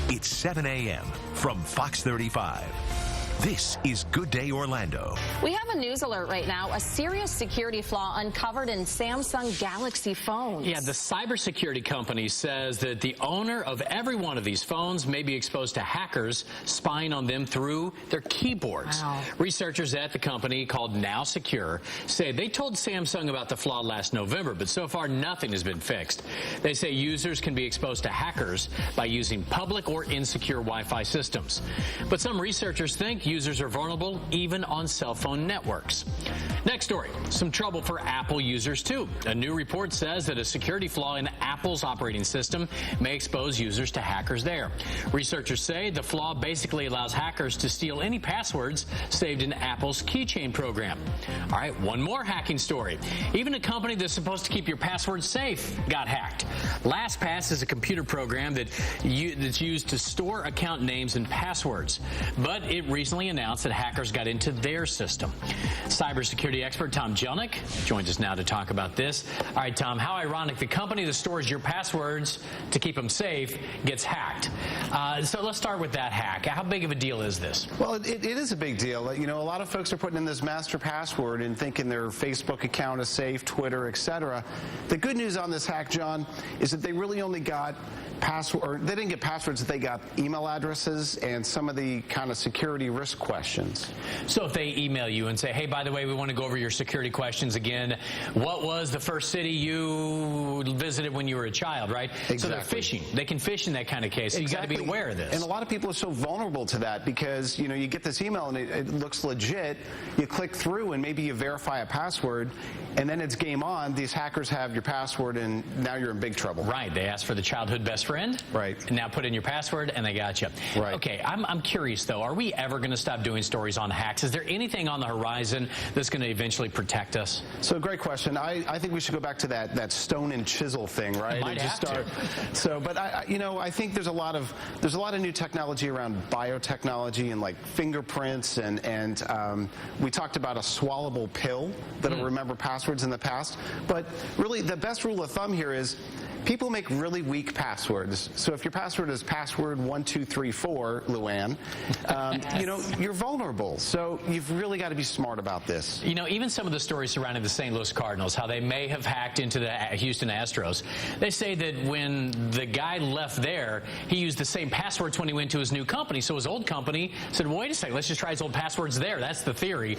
It's 7 a.m. from Fox 35. This is Good Day Orlando. We have a news alert right now. A serious security flaw uncovered in Samsung Galaxy phones. Yeah, the cybersecurity company says that the owner of every one of these phones may be exposed to hackers spying on them through their keyboards. Wow. Researchers at the company called Now Secure say they told Samsung about the flaw last November, but so far nothing has been fixed. They say users can be exposed to hackers by using public or insecure Wi-Fi systems. But some researchers think users are vulnerable even on cell phone networks. Next story, some trouble for Apple users too. A new report says that a security flaw in Apple's operating system may expose users to hackers there. Researchers say the flaw basically allows hackers to steal any passwords saved in Apple's keychain program. All right, one more hacking story. Even a company that's supposed to keep your passwords safe got hacked. LastPass is a computer program that's used to store account names and passwords, but it recently announced that hackers got into their system. Cybersecurity expert Tom Jelneck joins us now to talk about this. All right, Tom, how ironic. The company that stores your passwords to keep them safe gets hacked. So let's start with that hack. How big of a deal is this? Well, it is a big deal. You know, a lot of folks are putting in this master password and thinking their Facebook account is safe, Twitter, etc. The good news on this hack, John, is that they really only got they didn't get passwords, they got email addresses and some of the kind of security risk questions. So if they email you and say, hey, by the way, we want to go over your security questions again. What was the first city you visited when you were a child, right? Exactly. So they're phishing. They can phish in that kind of case. So exactly. You got to be aware of this. And a lot of people are so vulnerable to that because, you know, you get this email and it looks legit. You click through and maybe you verify a password and then it's game on. These hackers have your password and now you're in big trouble. Right. They ask for the childhood best friend. Right. And now put in your password and they got you. Right. Okay. I'm curious though. Are we ever going to stop doing stories on hacks? Is there anything on the horizon that's going to eventually protect us? So great question. I think we should go back to that stone and chisel thing, right? Might have to. So, but I think there's a lot of new technology around biotechnology and like fingerprints and we talked about a swallowable pill that'll remember passwords in the past. But really, the best rule of thumb here is people make really weak passwords. So if your password is password 1234, Luann, you know, you're vulnerable. So you've really got to be smart about this. You know, even some of the stories surrounding the St. Louis Cardinals, how they may have hacked into the Houston Astros, they say that when the guy left there, he used the same passwords when he went to his new company. So his old company said, well, wait a second, let's just try his old passwords there. That's the theory.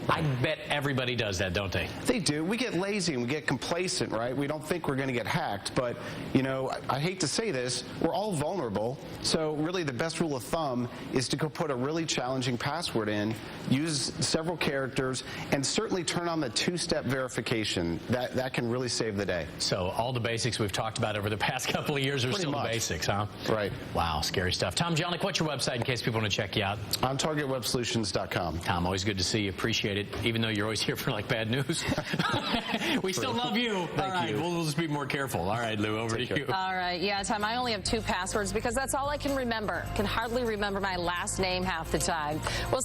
I bet everybody does that, don't they? They do. We get lazy and we get complacent, right? We don't think we're going to get hacked, but you know, I hate to say this, we're all vulnerable. So really the best rule of thumb is to go put a really challenging password in, use several characters, and certainly turn on the two-step verification. That can really save the day. So all the basics we've talked about over the past couple of years are Pretty still much. the basics, huh? Right. Wow, scary stuff. Tom Jelneck, what's your website in case people want to check you out? On TargetWebSolutions.com. Tom, always good to see you. Appreciate it, even though you're always here for like bad news. We still love you. All right, we'll just be more careful. All right, Lou, over to you. All right, yeah, Tom, I only have 2 passwords because that's all I can remember. Can hardly remember my last name half the time. Well,